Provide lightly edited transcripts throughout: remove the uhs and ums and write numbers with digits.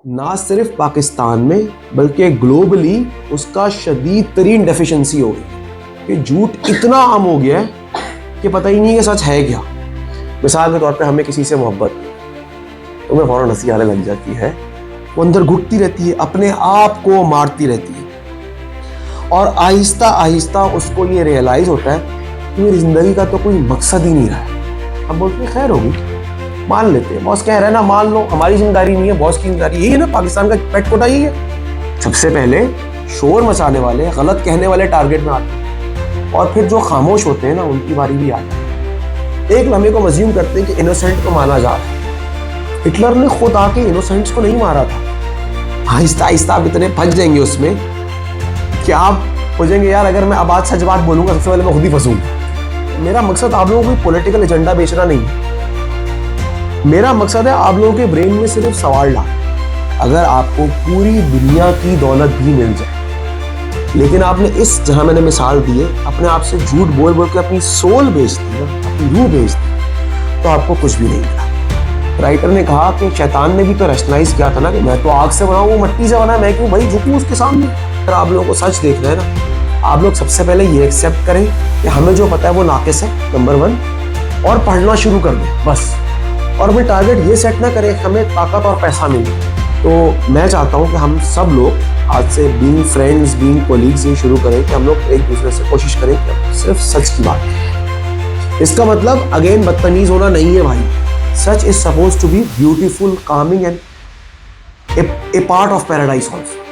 ना सिर्फ पाकिस्तान में बल्कि ग्लोबली उसका शदीद तरीन डेफिशिएंसी हो गई कि झूठ इतना आम हो गया है कि पता ही नहीं कि सच है क्या। मिसाल के तौर पे हमें किसी से मोहब्बत तो हमें फौरन हंसी आने लग जाती है, वो अंदर घुटती रहती है, अपने आप को मारती रहती है और आहिस्ता आहिस्ता उसको ये रियलाइज होता है कि मेरी जिंदगी का तो कोई मकसद ही नहीं रहा है। अब बोलते हैं खैर होगी, मान लेते हैं, बॉस कह रहा है ना मान लो, हमारी जिम्मेदारी नहीं है, बॉस की जिम्मेदारी। यही है ना पाकिस्तान का पेट कोटा, यही है। सबसे पहले शोर मचाने वाले, गलत कहने वाले टारगेट में आते हैं और फिर जो खामोश होते हैं ना उनकी बारी भी आती है। एक लम्हे को मज्यूम करते हैं कि इनोसेंट को माना जा रहा है। हिटलर ने खुद आके इनोसेंट्स को नहीं मारा था। आहिस्ता आहिस्ता आप इतने फंस जाएंगे उसमें कि आप सोचेंगे यार अगर मैं अब आज सच बात बोलूंगा सबसे पहले मैं खुद ही फंसूंगा। मेरा मकसद आप लोगों को कोई पॉलिटिकल एजेंडा बेचना नहीं है। मेरा मकसद है आप लोगों के ब्रेन में सिर्फ सवाल डालना। अगर आपको पूरी दुनिया की दौलत भी मिल जाए लेकिन आपने इस, जहां मैंने मिसाल दी है, अपने आप से झूठ बोल बोल के अपनी सोल बेच दी, अपनी रूह बेच दी, तो आपको कुछ भी नहीं मिला। राइटर ने कहा कि शैतान ने भी तो रेशनलाइज किया था ना कि मैं तो आग से बना हूं, वो मट्टी से बना है, मैं क्यों भाई झुकूं उसके सामने। अगर आप लोगों को सच देखना है ना, आप लोग सबसे पहले ये एक्सेप्ट करें कि हमें जो पता है वो नाकिस है, नंबर 1, और पढ़ना शुरू कर दें बस। और हमें टारगेट ये सेट ना करें हमें ताकत और पैसा मिले। तो मैं चाहता हूं कि हम सब लोग आज से बीइंग फ्रेंड्स, बीइंग कोलीग्स ये शुरू करें कि हम लोग एक दूसरे से कोशिश करें कि सिर्फ सच की बात करें। इसका मतलब अगेन बदतमीज होना नहीं है भाई। सच is suppose to be beautiful, coming and a part of paradise also.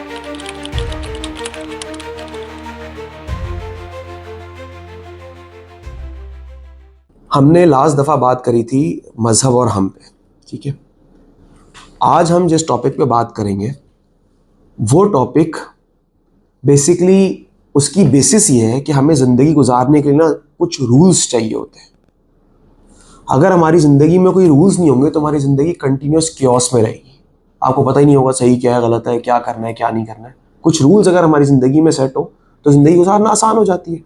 हमने लास्ट दफ़ा बात करी थी मज़हब और हम पे, ठीक है। आज हम जिस टॉपिक पे बात करेंगे वो टॉपिक बेसिकली उसकी बेसिस ये है कि हमें ज़िंदगी गुजारने के लिए ना कुछ रूल्स चाहिए होते हैं। अगर हमारी ज़िंदगी में कोई रूल्स नहीं होंगे तो हमारी ज़िंदगी कंटिन्यूस क्योस में रहेगी। आपको पता ही नहीं होगा सही क्या है, गलत है, क्या करना है, क्या नहीं करना है। कुछ रूल्स अगर हमारी ज़िंदगी में सेट हो तो ज़िंदगी गुजारना आसान हो जाती है।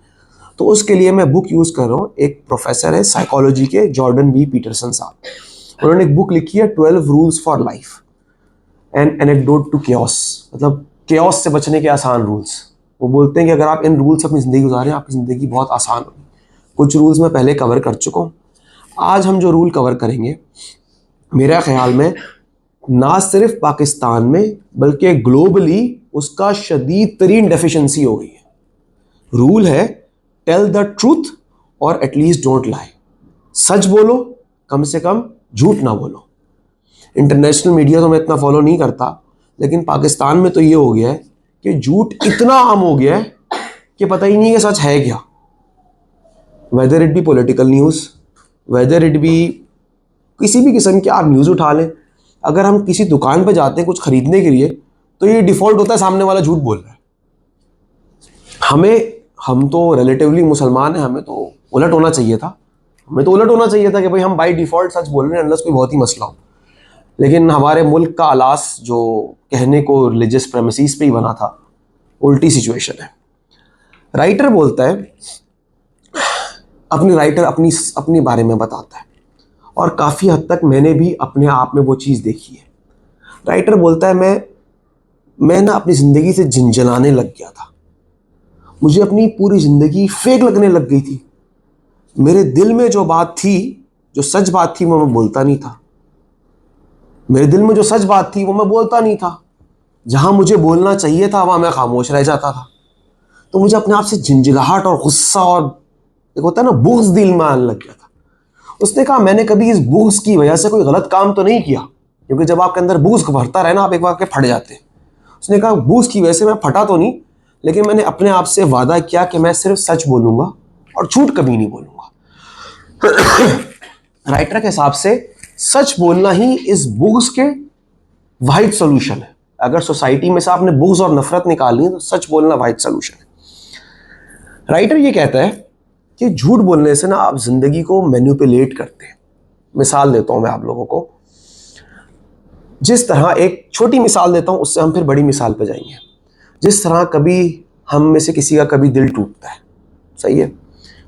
तो उसके लिए मैं बुक यूज़ कर रहा हूँ। एक प्रोफेसर है साइकोलॉजी के, जॉर्डन बी पीटरसन साहब। उन्होंने एक बुक लिखी है 12 rules for life and anecdote to chaos, मतलब केओस से बचने के आसान रूल्स। वो बोलते हैं कि अगर आप इन रूल्स अपनी ज़िंदगी गुजारें आपकी ज़िंदगी बहुत आसान होगी। कुछ रूल्स मैं पहले कवर कर चुका हूँ। आज हम जो रूल कवर करेंगे मेरा ख्याल में ना सिर्फ पाकिस्तान में बल्कि ग्लोबली उसका शदीद तरीन डेफिशिएंसी हो गई है। रूल है टेल द ट्रूथ और एटलीस्ट डोंट लाई। सच बोलो, कम से कम झूठ ना बोलो। इंटरनेशनल मीडिया तो मैं इतना फॉलो नहीं करता लेकिन पाकिस्तान में तो ये हो गया है कि झूठ इतना आम हो गया है कि पता ही नहीं कि सच है क्या। Whether it be political news, whether it be किसी भी किस्म की आप न्यूज़ उठा लें। अगर हम किसी दुकान पर जाते हैं कुछ खरीदने के लिए तो ये डिफ़ॉल्ट होता है सामने वाला झूठ बोल रहा है। हम तो रिलेटिवली मुसलमान हैं, हमें तो उलट होना चाहिए था। हमें तो उलट होना चाहिए था कि भाई हम बाई डिफ़ॉल्ट सच बोल रहे हैं अनलेस कोई बहुत ही मसला हो। लेकिन हमारे मुल्क का अलास जो कहने को रिलीजियस प्रेमिसेस पे ही बना था, उल्टी सिचुएशन है। राइटर बोलता है, राइटर अपनी बारे में बताता है और काफ़ी हद तक मैंने भी अपने आप में वो चीज़ देखी है। राइटर बोलता है मैं ना अपनी ज़िंदगी से झिंझलाने लग गया था। मुझे अपनी पूरी ज़िंदगी फेक लगने लग गई थी। मेरे दिल में जो बात थी, जो सच बात थी, वो मैं बोलता नहीं था। मेरे दिल में जो सच बात थी वो मैं बोलता नहीं था। जहां मुझे बोलना चाहिए था वहां मैं खामोश रह जाता था। तो मुझे अपने आप से झिंझलाहट और गुस्सा और एक होता है ना बुग़्ज़ दिल में आने लग गया था। उसने कहा मैंने कभी इस बुग़्ज़ की वजह से कोई गलत काम तो नहीं किया, क्योंकि जब आपके अंदर बुग़्ज़ भरता रहे ना आप एक बार के फट जाते हैं। उसने कहा बुग़्ज़ की वजह से मैं फटा तो नहीं, लेकिन मैंने अपने आप से वादा किया कि मैं सिर्फ सच बोलूंगा और झूठ कभी नहीं बोलूंगा। राइटर के हिसाब से सच बोलना ही इस बुग़्ज़ के वाहिद सोल्यूशन है। अगर सोसाइटी में से आपने बुग़्ज़ और नफरत निकालनी है तो सच बोलना वाहिद सोल्यूशन है। राइटर ये कहता है कि झूठ बोलने से ना आप जिंदगी को मैनिपुलेट करते हैं। मिसाल देता हूं मैं आप लोगों को, जिस तरह एक छोटी मिसाल देता हूं उससे हम फिर बड़ी मिसाल पे जाएंगे। जिस तरह कभी हम में से किसी का कभी दिल टूटता है, सही है।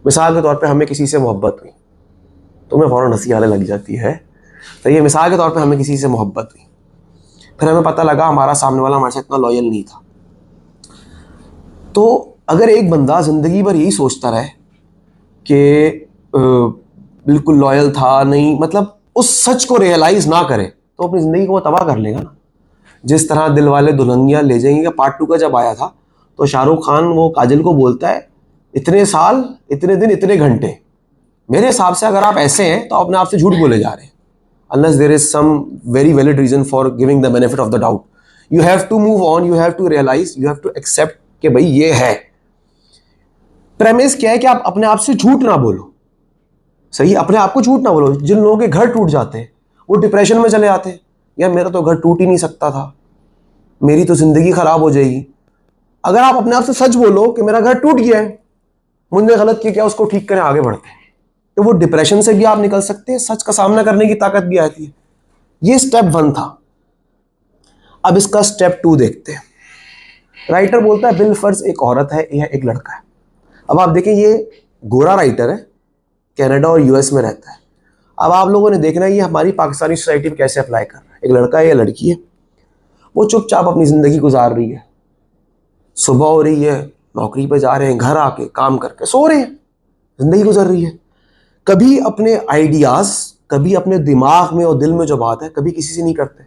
मिसाल के तौर पे हमें किसी से मोहब्बत हुई तो हमें फ़ौरन हंसी आने लग जाती है, सही है। मिसाल के तौर पे हमें किसी से मोहब्बत हुई, फिर हमें पता लगा हमारा सामने वाला हमारे साथ इतना लॉयल नहीं था। तो अगर एक बंदा ज़िंदगी भर यही सोचता रहे कि बिल्कुल लॉयल था नहीं, मतलब उस सच को रियलाइज़ ना करे, तो अपनी ज़िंदगी को वो तबाह कर लेगा ना। जिस तरह दिलवाले दुल्हनिया ले जाएंगे पार्ट 2 का जब आया था, तो शाहरुख खान वो काजल को बोलता है, इतने साल, इतने दिन, इतने घंटे, मेरे हिसाब से अगर आप ऐसे हैं तो अपने आप से झूठ बोले जा रहे हैं, unless there is some very valid reason for giving the benefit of the doubt. You have to move on, you have to realize, you have to accept कि भाई ये है। प्रेमिस क्या है कि आप अपने आप से झूठ ना बोलो, सही, अपने आप को झूठ ना बोलो। जिन लोगों के घर टूट जाते हैं वो डिप्रेशन में चले जाते हैं, यार मेरा तो घर टूट ही नहीं सकता था, मेरी तो जिंदगी खराब हो जाएगी। अगर आप अपने आप से सच बोलो कि मेरा घर टूट गया है, मुझे गलत किया, क्या उसको ठीक करें, आगे बढ़ते हैं, तो वो डिप्रेशन से भी आप निकल सकते हैं, सच का सामना करने की ताकत भी आती है। ये स्टेप 1 था। अब इसका स्टेप 2 देखते हैं। राइटर बोलता है बिलफर्ज एक औरत है या एक लड़का है। अब आप देखें, ये गोरा राइटर है, कनाडा और यूएस में रहता है। अब आप लोगों ने देखना है ये हमारी पाकिस्तानी सोसाइटी में कैसे अप्लाई कर रहा है। एक लड़का है या लड़की है, वो चुपचाप अपनी ज़िंदगी गुजार रही है, सुबह हो रही है, नौकरी पे जा रहे हैं, घर आके काम करके सो रहे हैं, ज़िंदगी गुजर रही है। कभी अपने आइडियाज़, कभी अपने दिमाग में और दिल में जो बात है, कभी किसी से नहीं करते,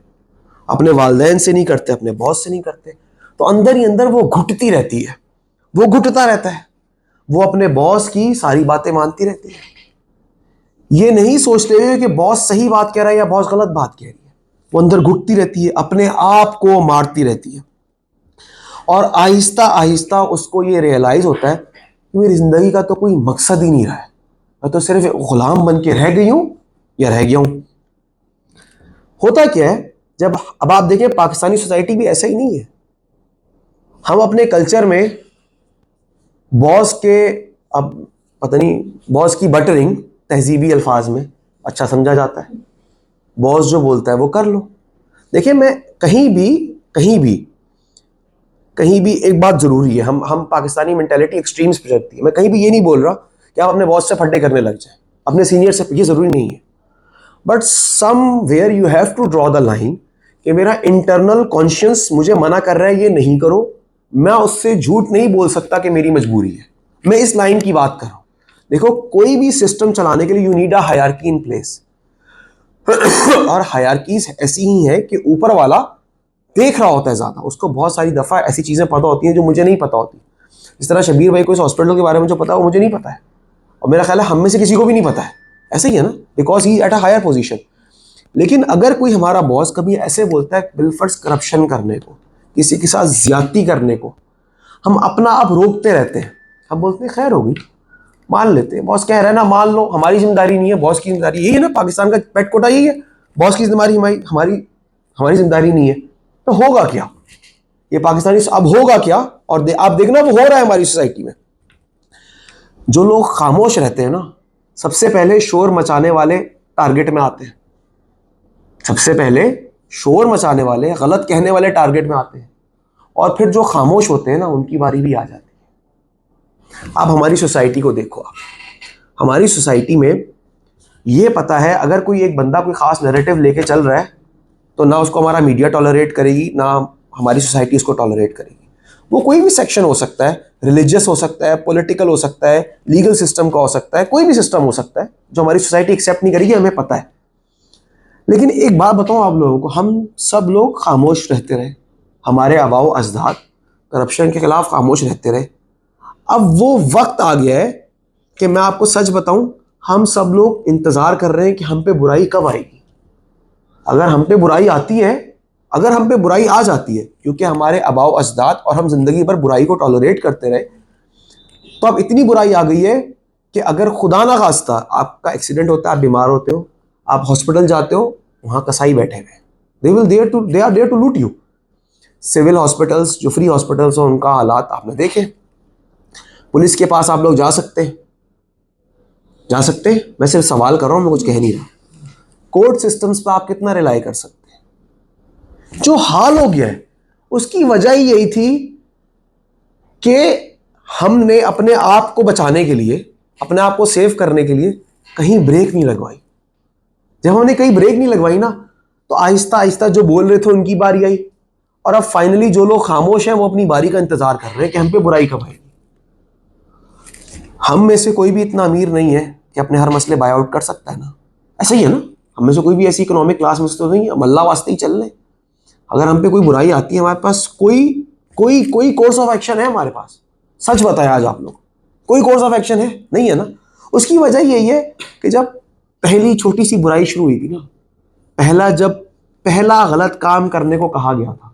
अपने वालिदैन से नहीं करते, अपने बॉस से नहीं करते, तो अंदर ही अंदर वो घुटती रहती है, वो घुटता रहता है, वो अपने बॉस की सारी बातें मानती रहती है, ये नहीं सोचते हुए कि बॉस सही बात कह रहा है या बॉस गलत बात कह रही है, वो अंदर घुटती रहती है, अपने आप को मारती रहती है। और आहिस्ता आहिस्ता उसको ये रियलाइज होता है कि मेरी ज़िंदगी का तो कोई मकसद ही नहीं रहा है, मैं तो सिर्फ गुलाम बन के रह गई हूं या रह गया हूं। होता क्या है, जब अब आप देखें पाकिस्तानी सोसाइटी भी ऐसा ही नहीं है। हम अपने कल्चर में बॉस के, अब पता नहीं, बॉस की बटरिंग तहजीबी अल्फाज में अच्छा समझा जाता है, बॉस जो बोलता है वो कर लो। देखिए, मैं कहीं भी एक बात जरूरी है, हम पाकिस्तानी मेंटालिटी एक्सट्रीम्स पे चलती है। मैं कहीं भी ये नहीं बोल रहा कि आप अपने बॉस से फड्डे करने लग जाए, अपने सीनियर से, ये जरूरी नहीं है। But somewhere you have to draw the line कि मेरा इंटरनल कॉन्शियस मुझे मना कर रहा है ये नहीं करो, मैं उससे झूठ नहीं बोल सकता कि मेरी मजबूरी है। मैं इस लाइन की बात कर रहा हूं। देखो, कोई भी सिस्टम चलाने के लिए you need a hierarchy in place, और हायरार्कीज ऐसी ही है कि ऊपर वाला देख रहा होता है ज्यादा, उसको बहुत सारी दफा ऐसी चीजें पता होती हैं जो मुझे नहीं पता होती। जिस तरह शबीर भाई को इस हॉस्पिटल के बारे में जो पता है वो मुझे नहीं पता है, और मेरा ख्याल है हम में से किसी को भी नहीं पता है, ऐसे ही है ना, because he at a higher position. लेकिन अगर कोई हमारा बॉस कभी ऐसे बोलता है बिलफर्ज करप्शन करने को, किसी के साथ ज्यादती करने को, हम अपना आप रोकते रहते हैं। हम बोलते हैं खैर होगी, मान लेते हैं, बॉस कह रहा है ना, मान लो, हमारी जिम्मेदारी नहीं है, बॉस की जिम्मेदारी। यही है ना पाकिस्तान का पेट कोटा, यही है, बॉस की जिम्मेदारी हमारी हमारी जिम्मेदारी नहीं है। तो होगा क्या ये पाकिस्तानी, अब होगा क्या? और आप देखना वो हो रहा है हमारी सोसाइटी में। जो लोग खामोश रहते हैं ना, सबसे पहले शोर मचाने वाले टारगेट में आते हैं, सबसे पहले शोर मचाने वाले, गलत कहने वाले टारगेट में आते हैं, और फिर जो खामोश होते हैं ना, उनकी बारी भी आ जाती है। अब हमारी सोसाइटी को देखो, आप हमारी सोसाइटी में ये पता है अगर कोई एक बंदा कोई खास नैरेटिव लेके चल रहा है तो ना उसको हमारा मीडिया टॉलरेट करेगी, ना हमारी सोसाइटी उसको टॉलरेट करेगी। वो कोई भी सेक्शन हो सकता है, रिलीजियस हो सकता है, पॉलिटिकल हो सकता है, लीगल सिस्टम का हो सकता है, कोई भी सिस्टम हो सकता है जो हमारी सोसाइटी एक्सेप्ट नहीं करेगी, हमें पता है। लेकिन एक बात बताऊं आप लोगों को, हम सब लोग खामोश रहते रहे, हमारे आबाओ अजदाद करप्शन के खिलाफ खामोश रहते रहे। अब वो वक्त आ गया है कि मैं आपको सच बताऊं, हम सब लोग इंतजार कर रहे हैं कि हम पे बुराई कब आएगी। अगर हम पे बुराई आती है, अगर हम पे बुराई आ जाती है, क्योंकि हमारे आबाओ अजदाद और हम जिंदगी भर बुराई को टॉलरेट करते रहे, तो अब इतनी बुराई आ गई है कि अगर खुदा ना खास्ता आपका एक्सीडेंट होता है, आप बीमार होते हो, आप हॉस्पिटल जाते हो, वहां कसाई बैठे हुए, they are there to loot you. Civil hospitals, जो फ्री हॉस्पिटल्स हो, उनका हालात आपने देखे। पुलिस के पास आप लोग जा सकते हैं, मैं सिर्फ सवाल कर रहा हूं, मैं कुछ कह नहीं रहा। कोर्ट सिस्टम्स पर आप कितना रिलाई कर सकते हैं? जो हाल हो गया है उसकी वजह ही यही थी कि हमने अपने आप को बचाने के लिए, अपने आप को सेव करने के लिए कहीं ब्रेक नहीं लगवाई। जब हमने कहीं ब्रेक नहीं लगवाई ना, तो आहिस्ता आहिस्ता जो बोल रहे थे उनकी बारी आई, और अब फाइनली जो लोग खामोश हैं वो अपनी बारी का इंतजार कर रहे हैं कि हम पे बुराई कब आएगी। हम में से कोई भी इतना अमीर नहीं है कि अपने हर मसले बाय आउट कर सकता है ना, ऐसा ही है ना। हम में से कोई भी ऐसी इकोनॉमिक क्लास में से तो नहीं है, मल्ला वास्ते ही चल रहे। अगर हम पे कोई बुराई आती है, हमारे पास कोई कोई कोई कोर्स ऑफ एक्शन है हमारे पास? सच बताया आज आप लोग, कोई कोर्स ऑफ एक्शन है? नहीं है ना। उसकी वजह यही है कि जब पहली छोटी सी बुराई शुरू हुई थी ना, जब पहला गलत काम करने को कहा गया था,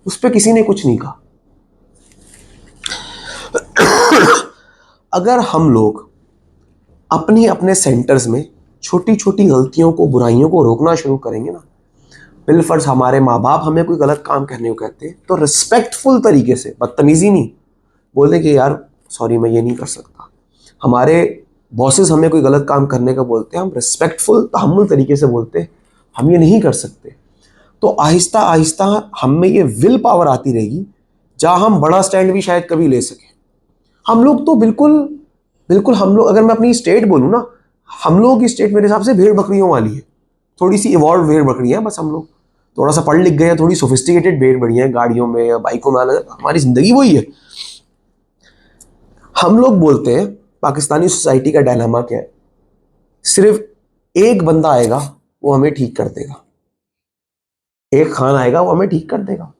उस पर किसी ने कुछ नहीं कहा। अगर हम लोग अपनी अपने सेंटर्स में छोटी छोटी गलतियों को, बुराइयों को रोकना शुरू करेंगे ना, बिलफर्ज हमारे माँ बाप हमें कोई गलत काम करने को कहते हैं तो रिस्पेक्टफुल तरीके से, बदतमीजी नहीं, बोलते कि यार सॉरी मैं ये नहीं कर सकता। हमारे बॉसेस हमें कोई गलत काम करने का बोलते हैं, हम रिस्पेक्टफुल तहम्मुल तरीके से बोलते हैं हम ये नहीं कर सकते। तो आहिस्ता आहिस्ता हम में ये विल पावर आती रहेगी, जहाँ हम बड़ा स्टैंड भी शायद कभी ले सकें। हम लोग तो बिल्कुल बिल्कुल, हम लोग, अगर मैं अपनी स्टेट बोलूँ ना, हम लोगों की स्टेट मेरे हिसाब से भेड़ बकरियों वाली है, थोड़ी सी इवॉल्व भेड़ बकरियाँ हैं। बस हम लोग थोड़ा सा पढ़ लिख गए हैं, थोड़ी सोफिस्टिकेटेड भेड़ बकरियाँ हैं, गाड़ियों में या बाइकों में आना, हमारी ज़िंदगी वही है। हम लोग बोलते हैं पाकिस्तानी सोसाइटी का डायलेमा क्या है, सिर्फ एक बंदा आएगा वो हमें ठीक कर देगा, एक खान आएगा वो हमें ठीक कर देगा,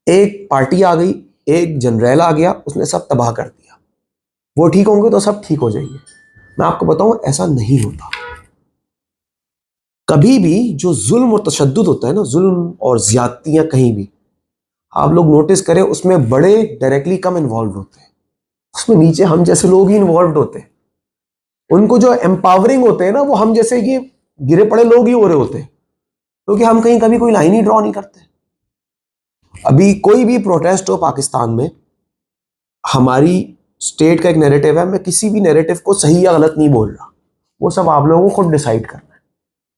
एक पार्टी आ गई, एक जनरल आ गया, उसने सब तबाह कर दिया, वो ठीक होंगे तो सब ठीक हो जाएंगे। मैं आपको बताऊं ऐसा नहीं होता। कभी भी जो जुल्म और तशद्दुद होता है ना, जुल्म और ज्यादतियां कहीं भी आप लोग नोटिस करें, उसमें बड़े डायरेक्टली कम इन्वॉल्व होते हैं, उसमें नीचे हम जैसे लोग ही इन्वॉल्व होते हैं। उनको जो एम्पावरिंग होते हैं ना, वो हम जैसे ये गिरे पड़े लोग ही हो रहे होते हैं, क्योंकि हम कहीं कभी कोई लाइन ही ड्रॉ नहीं करते। अभी कोई भी प्रोटेस्ट हो पाकिस्तान में, हमारी स्टेट का एक नैरेटिव है, मैं किसी भी नैरेटिव को सही या गलत नहीं बोल रहा, वो सब आप लोगों को खुद डिसाइड करना है,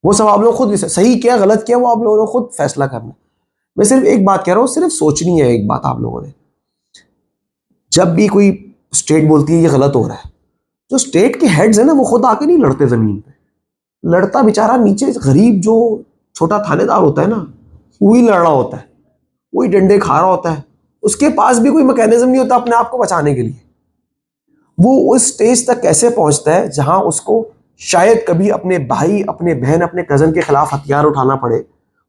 वो सब आप लोग खुद सही क्या गलत क्या वो आप लोगों को खुद फैसला करना है। मैं सिर्फ एक बात कह रहा हूँ, सिर्फ सोचनी है एक बात आप लोगों ने। जब भी कोई स्टेट बोलती है ये गलत हो रहा है, जो स्टेट के हेड्स है ना, वो खुद आके नहीं लड़ते जमीन पे, लड़ता बेचारा नीचे गरीब जो छोटा थानेदार होता है ना, वही लड़ रहा होता है, वही डंडे खा रहा होता है, उसके पास भी कोई मैकेनिज्म नहीं होता अपने आप को बचाने के लिए। वो उस स्टेज तक कैसे पहुंचता है जहां उसको शायद कभी अपने भाई, अपने बहन, अपने कजन के खिलाफ हथियार उठाना पड़े।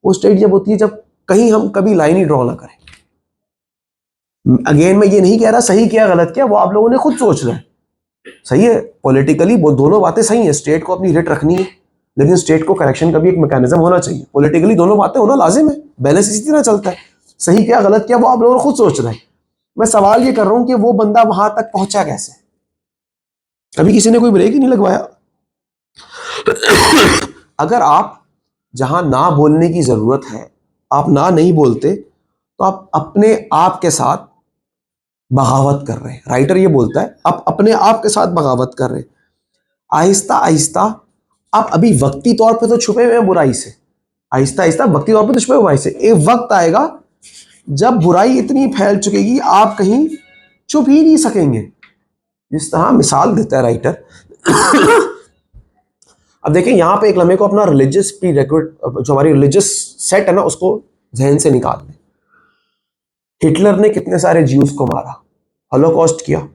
वो स्टेज जब होती है जब कहीं हम कभी लाइन ही ड्रॉ ना करें। अगेन मैं ये नहीं कह रहा सही क्या गलत क्या, वो आप लोगों ने खुद सोचना है। सही है पॉलिटिकली, वो दोनों बातें सही है, स्टेट को अपनी रिट रखनी है, लेकिन स्टेट को करेक्शन का भी एक मैकेनिज्म होना चाहिए। पॉलिटिकली दोनों बातें होना लाजिम है, बैलेंस इसी तरह चलता है। सही क्या गलत क्या वो आप लोगों ने खुद सोचना है। मैं सवाल ये कर रहा हूं कि वो बंदा वहां तक पहुंचा कैसे? कभी किसी ने कोई ब्रेक ही नहीं लगवाया। अगर आप जहां ना बोलने की जरूरत है आप ना नहीं बोलते, तो आप अपने आप के साथ बगावत कर रहे हैं। राइटर ये बोलता है आप अपने आप के साथ बगावत कर रहे हैं। आहिस्ता आहिस्ता आप अभी वक्ती तौर पे तो छुपे हुए हैं बुराई से, आहिस्ता आहिस्ता वक्ती तौर पे तो छुपे हुए बुराई से, एक वक्त आएगा जब बुराई इतनी फैल चुकेगी आप कहीं छुप ही नहीं सकेंगे। जिस तरह मिसाल देता है राइटर, अब देखें यहाँ पे एक लम्हे को अपना रिलीजियस प्री रिक्विजिट, जो हमारी रिलीजियस सेट है ना, उसको जहन से निकाल दें। हिटलर ने कितने सारे ज्यूज को मारा, हॉलोकॉस्ट किया।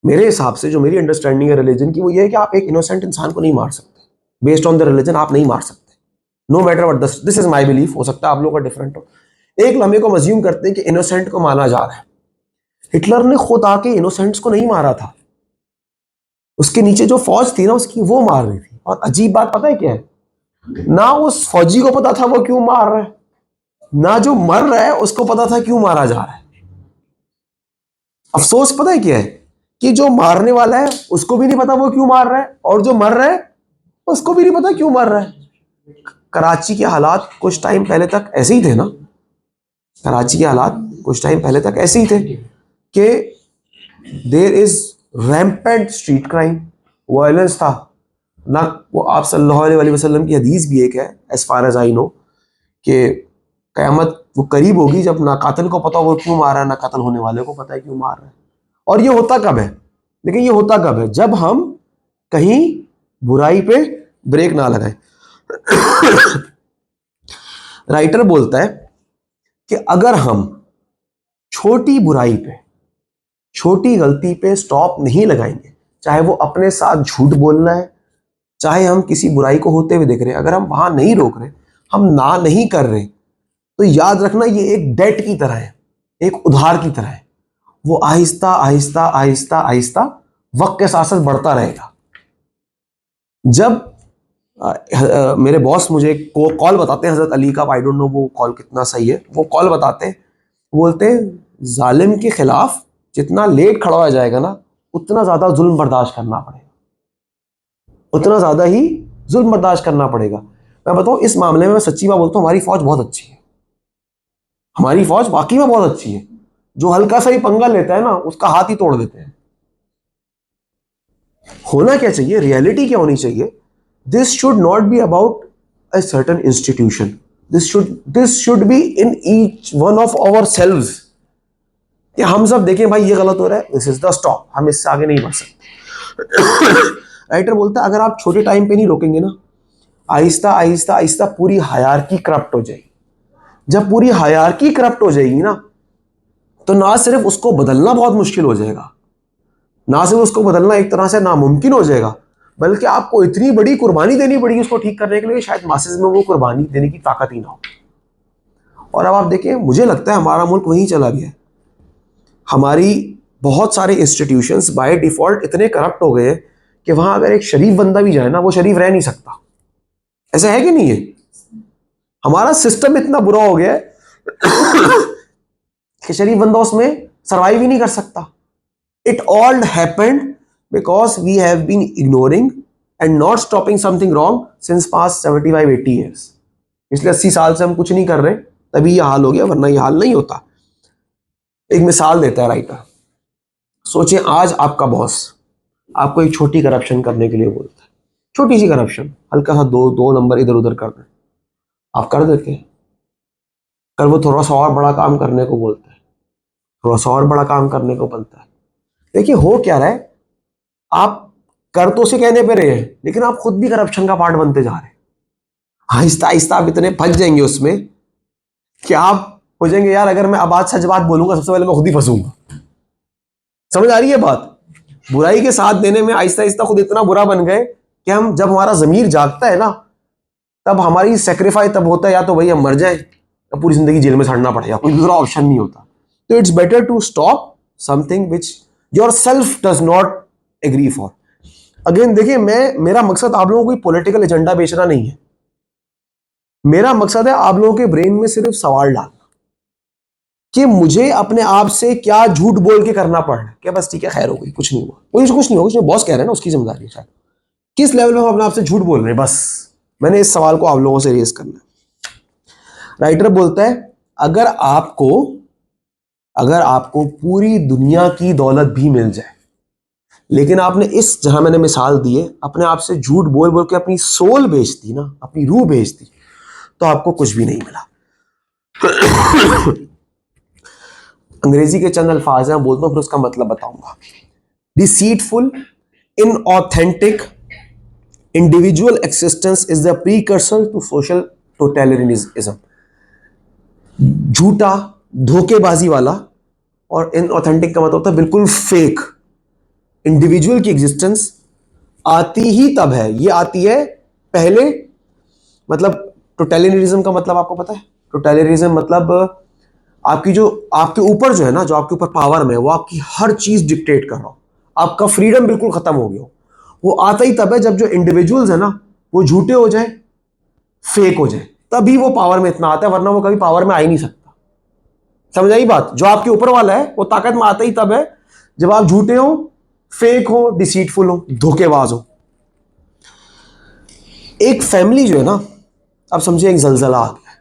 मेरे हिसाब से जो मेरी अंडरस्टैंडिंग है रिलीजन की, वो ये है कि आप एक इनोसेंट इंसान को नहीं मार सकते, बेस्ड ऑन द रिलीजन आप नहीं मार सकते, no matter what this is my belief. हो सकता है आप लोगों का डिफरेंट हो। एक लम्हे को मज्यूम करते हैं कि इनोसेंट को मारा जा रहा है। हिटलर ने खुद आके इनोसेंट्स को नहीं मारा था, उसके नीचे जो फौज थी ना उसकी, वो मार रही थी। और अजीब बात पता है क्या है, ना उस फौजी को पता था वो क्यों मार रहा है, ना जो मर रहा है उसको पता था क्यों मारा जा रहा है। अफसोस पता है क्या है, कि जो मारने वाला है उसको भी नहीं पता वो क्यों मार रहा है, और जो मर रहा है उसको भी नहीं पता क्यों मर रहा है। कराची के हालात कुछ टाइम पहले तक ऐसे ही थे ना, कराची के हालात कुछ टाइम पहले तक ऐसे ही थे कि there is rampant street crime, violence था ना। वो आप सल्लल्लाहु अलैहि वसल्लम की हदीस भी एक है, as far as I know, कि क़यामत वो करीब होगी जब ना कातिल को पता वो क्यों मार रहा है, ना कत्ल होने वाले को पता है क्यों मार रहा है। और ये होता कब है, लेकिन ये होता कब है, जब हम कहीं बुराई पे ब्रेक ना लगाएं। राइटर बोलता है कि अगर हम छोटी बुराई पे, छोटी गलती पे स्टॉप नहीं लगाएंगे, चाहे वो अपने साथ झूठ बोलना है, चाहे हम किसी बुराई को होते हुए देख रहे हैं, अगर हम वहां नहीं रोक रहे, हम ना नहीं कर रहे, तो याद रखना ये एक डेट की तरह है, एक उधार की तरह है। वो आहिस्ता आहिस्ता आहिस्ता आहिस्ता वक्त के साथ साथ बढ़ता रहेगा। जब मेरे बॉस मुझे कॉल बताते हैं हजरत अली का, आई डोंट नो वो कॉल कितना सही है, वो कॉल बताते हैं, बोलते हैं जालिम के खिलाफ जितना लेट खड़ा हो जाएगा ना, उतना ज्यादा जुल्म बर्दाश्त करना पड़ेगा, उतना ज्यादा ही जुल्म बर्दाश्त करना पड़ेगा। मैं बताऊं इस मामले में मैं सच्ची बात बोलता हूं, हमारी फौज बहुत अच्छी है, हमारी फौज वाकई में बहुत अच्छी है। जो हल्का सा ही पंगा लेता है ना, उसका हाथ ही तोड़ देते हैं। होना क्या चाहिए, रियलिटी क्या होनी चाहिए, this should not be about a certain institution, this should be in each one of ourselves, कि हम सब देखें भाई ये गलत हो रहा है, दिस इज द स्टॉप, हम इससे आगे नहीं बढ़ सकते। राइटर बोलता है अगर आप छोटे टाइम पे नहीं रोकेंगे ना, आहिस्ता आहिस्ता आहिस्ता पूरी हायरार्की करप्ट हो जाएगी। जब पूरी हायरार्की करप्ट हो जाएगी ना, तो ना सिर्फ उसको बदलना बहुत मुश्किल हो जाएगा, ना सिर्फ उसको बदलना एक तरह से नामुमकिन हो जाएगा, बल्कि आपको इतनी बड़ी कुर्बानी देनी पड़ेगी उसको ठीक करने के लिए, शायद मासेस में वो कुर्बानी देने की ताकत ही ना हो। और अब आप देखिए, मुझे लगता है हमारा मुल्क वहीं चला गया है। हमारी बहुत सारे इंस्टीट्यूशंस बाय डिफॉल्ट इतने करप्ट हो गए कि वहां अगर एक शरीफ बंदा भी जाए ना, वो शरीफ रह नहीं सकता। ऐसा है कि नहीं है? हमारा सिस्टम इतना बुरा हो गया है कि शरीफ बंदा उसमें सर्वाइव ही नहीं कर सकता। It all happened because we have been ignoring and not stopping something wrong since past 75-80 years. पिछले 80 साल से हम कुछ नहीं कर रहे, तभी ये हाल हो गया, वरना ये हाल नहीं होता। एक मिसाल देता है राइटर, सोचिए आज आपका बॉस आपको एक छोटी करप्शन करने के लिए बोलता है, छोटी सी करप्शन, हल्का सा दो नंबर इधर उधर कर दें, आप कर देते हैं। कल वो थोड़ा सा और बड़ा काम करने को बोलता है, थोड़ा सा और बड़ा काम करने को बोलता है। देखिए हो क्या रहा है, आप कर तो उसे कहने पे रहे हैं, लेकिन आप खुद भी करप्शन का पार्ट बनते जा रहे हैं। आहिस्ता आहिस्ता आप इतने फंस जाएंगे उसमें कि आप हो जाएंगे, यार अगर मैं अब आज सच बात बोलूंगा सबसे पहले मैं खुद ही फंसूंगा। समझ आ रही है बात? बुराई के साथ देने में आहिस्ता आहिस्ता खुद इतना बुरा बन गए कि हम, जब हमारा जमीर जागता है ना, तब हमारी सेक्रीफाई तब होता है, या तो भाई हम मर जाए या पूरी जिंदगी जेल में सड़ना पड़ेगा, कोई दूसरा ऑप्शन नहीं होता। तो it's better to stop something which yourself does not agree for. Again देखिए, मेरा मकसद आप लोगों को कोई पॉलिटिकल एजेंडा बेचना नहीं है, मेरा मकसद है आप लोगों के ब्रेन में सिर्फ सवाल डालना कि मुझे अपने आप से क्या झूठ बोल के करना पड़ रहा है। क्या बस ठीक है, खैर हो गई, कुछ नहीं हुआ, कुछ नहीं हुआ, बॉस कह रहे हैं ना, उसकी जिम्मेदारी है। शायद किस लेवल में हम अपने आप से झूठ बोल रहे हैं, बस मैंने इस सवाल को आप लोगों से रेज करना है। राइटर बोलता है अगर आपको पूरी दुनिया की दौलत भी मिल जाए, लेकिन आपने इस, जहां मैंने मिसाल दी है, अपने आप से झूठ बोल बोल के अपनी सोल बेच दी ना, अपनी रूह बेच दी, तो आपको कुछ भी नहीं मिला। अंग्रेजी के चंद अल्फाज हैं, बोलता हूं फिर उसका मतलब बताऊंगा। Deceitful, inauthentic, individual existence is the precursor to social totalitarianism. झूठा, धोखेबाजी वाला, और इनऑथेंटिक का मतलब होता है बिल्कुल फेक। इंडिविजुअल की एग्जिस्टेंस आती ही तब है, ये आती है पहले, मतलब टोटलिटरियनिज्म का मतलब आपको पता है? टोटलिटरियनिज्म मतलब आपकी जो, आपके ऊपर जो है ना, जो आपके ऊपर पावर में, वो आपकी हर चीज डिक्टेट कर रहा हो, आपका फ्रीडम बिल्कुल खत्म हो गया हो। वो आता ही तब है जब जो इंडिविजुअल्स है ना, वो झूठे हो जाए, फेक हो जाए, तभी वो पावर में इतना आता है, वरना वो कभी पावर में आ ही नहीं सकता। समझ आई बात? जो आपके ऊपर वाला है वो ताकत में आता ही तब है जब आप झूठे हो, फेक हो, डिसीटफुल हो, धोखेबाज हो। एक फैमिली जो है ना, अब समझिए एक जलजला आ गया,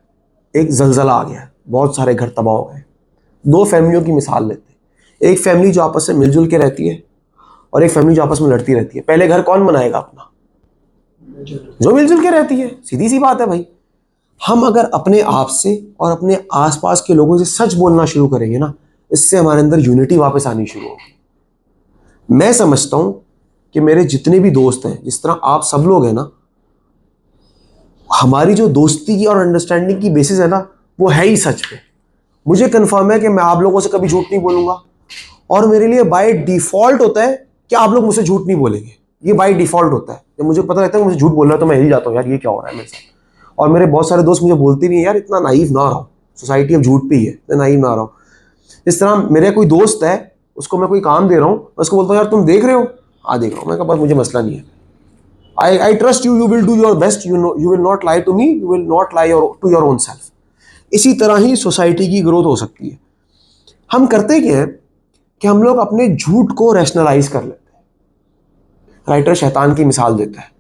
एक जलजला आ गया, बहुत सारे घर तबाह हो गए। दो फैमिलियों की मिसाल लेते हैं, एक फैमिली जो आपस में मिलजुल के रहती है, और एक फैमिली जो आपस में लड़ती रहती है। पहले घर कौन बनाएगा अपना? जो मिलजुल के रहती है। सीधी सी बात है भाई। हम अगर अपने आप से और अपने आसपास के लोगों से सच बोलना शुरू करेंगे ना, इससे हमारे अंदर यूनिटी वापस आनी शुरू होगी। मैं समझता हूं कि मेरे जितने भी दोस्त हैं, जिस तरह आप सब लोग हैं ना, हमारी जो दोस्ती की और अंडरस्टैंडिंग की बेसिस है ना, वो है ही सच पे। मुझे कंफर्म है कि मैं आप लोगों से कभी झूठ नहीं बोलूंगा, और मेरे लिए बाय डिफॉल्ट होता है कि आप लोग मुझसे झूठ नहीं बोलेंगे। ये बाय डिफॉल्ट होता है। जब मुझे पता रहता है कि मुझे झूठ बोल रहा है तो मैं हिल जाता हूँ, यार ये क्या हो रहा है मेरे साथ। और मेरे बहुत सारे दोस्त मुझे बोलते भी हैं, यार इतना नाइव ना रहो, सोसाइटी अब झूठ पे ही है, इतना नाइव ना रहो। इस तरह मेरे कोई दोस्त है, उसको मैं कोई काम दे रहा हूँ, मैं उसको बोलता हूँ यार तुम देख रहे हो? हाँ देख रहा हूँ। मैं कहा बस मुझे मसला नहीं है, I trust you, you will do your best, you know, you will not lie to me, you will not lie to your own self। इसी तरह ही सोसाइटी की ग्रोथ हो सकती है। हम करते क्या है कि हम लोग अपने झूठ को रैशनलाइज कर लेते हैं। राइटर शैतान की मिसाल देता है।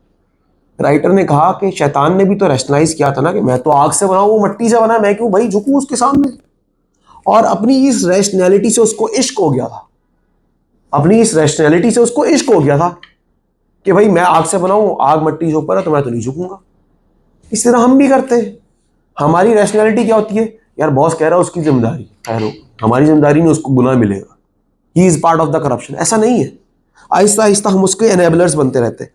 राइटर ने कहा कि शैतान ने भी तो रैशनलाइज किया था ना कि मैं तो आग से बना हूं, वो मट्टी से बना, मैं क्यों भाई झुकूं उसके सामने। और अपनी इस रैशनैलिटी से उसको इश्क हो गया था, अपनी इस रैशनैलिटी से उसको इश्क हो गया था कि भाई मैं आग से बना हूं, आग मट्टी से ऊपर है तो मैं तो नहीं झुकूंगा। इस तरह हम भी करते हैं। हमारी रैशनैलिटी क्या होती है? यार बॉस कह रहा है उसकी जिम्मेदारी, ठहरो, हमारी जिम्मेदारी नहीं, उसको गुनाह मिलेगा, he is part of the corruption. ऐसा नहीं है। आहिस्ता आहिस्ता हम उसके एनेबलर्स बनते रहते हैं।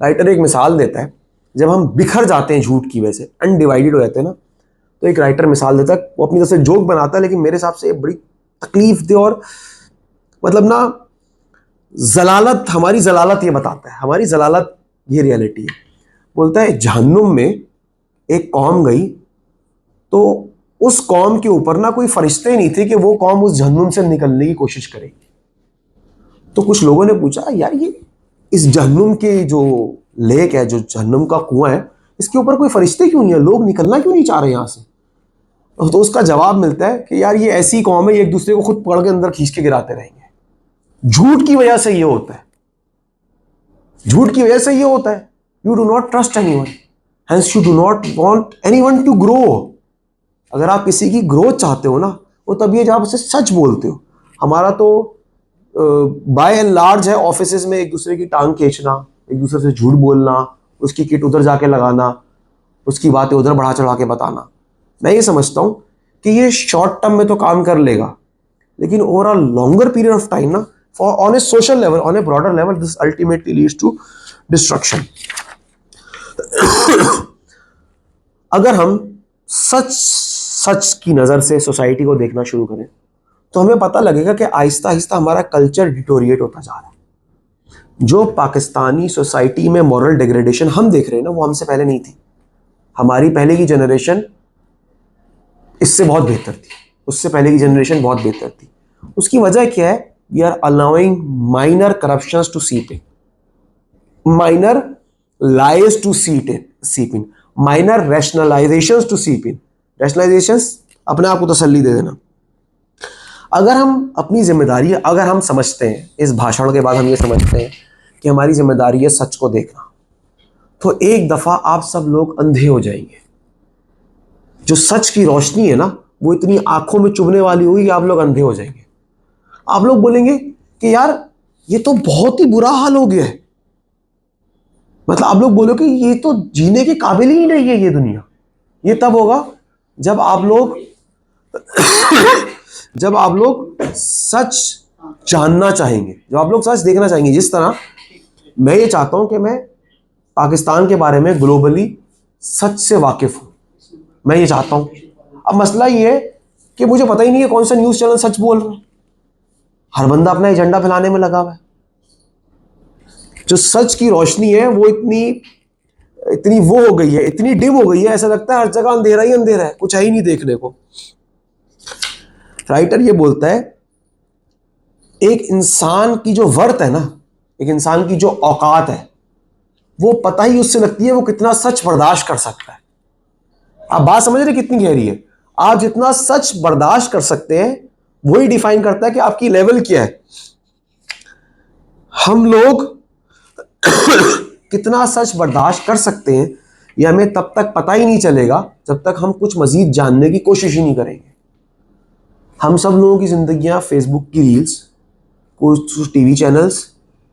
राइटर एक मिसाल देता है, जब हम बिखर जाते हैं झूठ की वजह से, अनडिवाइडेड हो जाते हैं ना, तो एक राइटर मिसाल देता है। वो अपनी तरफ से जोक बनाता है, लेकिन मेरे हिसाब से बड़ी तकलीफ दे और मतलब ना जलालत, हमारी जलालत ये बताता है, हमारी जलालत ये रियलिटी है। बोलता है जहन्नुम में एक कौम गई, तो उस कौम के ऊपर ना कोई फरिश्ते नहीं थे कि वो कौम उस जहन्नुम से निकलने की कोशिश करेगी। तो कुछ लोगों ने पूछा, यार ये इस जहन्नुम के जो लेक है, जो जहन्नुम का कुआं है, इसके ऊपर कोई फरिश्ते क्यों नहीं है, लोग निकलना क्यों नहीं चाह रहे यहां से? तो उसका जवाब मिलता है कि यार ये ऐसी कौम है, ये एक दूसरे को खुद पकड़ के अंदर खींच के गिराते रहेंगे। झूठ की वजह से ये होता है, झूठ की वजह से ये होता है। You do not trust anyone, hence you do not want anyone to grow. अगर आप किसी की ग्रोथ चाहते हो ना, वो तभी है जब आप उसे सच बोलते हो। हमारा तो बाय एंड लार्ज है ऑफिसेज में एक दूसरे की टांग खींचना, एक दूसरे से झूठ बोलना, उसकी किट उधर जाके लगाना, उसकी बातें उधर बढ़ा चढ़ा के बताना। मैं ये समझता हूं कि ये शॉर्ट टर्म में तो काम कर लेगा, लेकिन over a longer period of time ना, for on a social level, on a broader level, this ultimately leads to destruction. अगर हम सच सच की नजर से सोसाइटी को देखना शुरू करें, तो हमें पता लगेगा कि आहिस्ता आहिस्ता हमारा कल्चर डिटोरिएट होता जा रहा है। जो पाकिस्तानी सोसाइटी में मॉरल डिग्रेडेशन हम देख रहे हैं ना, वो हमसे पहले नहीं थी। हमारी पहले की जनरेशन इससे बहुत बेहतर थी, उससे पहले की जनरेशन बहुत बेहतर थी। उसकी वजह क्या है? We are allowing minor corruptions to seep in, minor lies to seep in, minor रैशनलाइजेशंस to seep इन। रैशनलाइजेशंस अपने आप को तसल्ली दे देना। अगर हम अपनी जिम्मेदारी, अगर हम समझते हैं, इस भाषण के बाद हम ये समझते हैं कि हमारी जिम्मेदारी है सच को देखना, तो एक दफा आप सब लोग अंधे हो जाएंगे। जो सच की रोशनी है ना, वो इतनी आंखों में चुभने वाली हुई कि आप लोग अंधे हो जाएंगे। आप लोग बोलेंगे कि यार ये तो बहुत ही बुरा हाल हो गया है, मतलब आप लोग बोलो कि ये तो जीने के काबिल ही नहीं है ये दुनिया। ये तब होगा जब आप लोग जब आप लोग सच जानना चाहेंगे, जब आप लोग सच देखना चाहेंगे। जिस तरह मैं ये चाहता हूं कि मैं पाकिस्तान के बारे में ग्लोबली सच से वाकिफ हूं, मैं ये चाहता हूं। अब मसला ये है कि मुझे पता ही नहीं है कौन सा न्यूज़ चैनल सच बोल रहा है। हर बंदा अपना एजेंडा फैलाने में लगा हुआ है। जो सच की रोशनी है वो इतनी वो हो गई है, इतनी डिम हो गई है, ऐसा लगता है हर जगह अंधेरा ही अंधेरा है, कुछ है ही नहीं देखने को। राइटर ये बोलता है, एक इंसान की जो वर्थ है ना, एक इंसान की जो औकात है, वो पता ही उससे लगती है वो कितना सच बर्दाश्त कर सकता है। आप बात समझ रहे कितनी गहरी है? आप जितना सच बर्दाश्त कर सकते हैं, वही डिफाइन करता है कि आपकी लेवल क्या है। हम लोग कितना सच बर्दाश्त कर सकते हैं, यह हमें तब तक पता ही नहीं चलेगा जब तक हम कुछ मजीद जानने की कोशिश ही नहीं करेंगे। हम सब लोगों की जिंदगियां फेसबुक की रील्स, कुछ टीवी चैनल्स,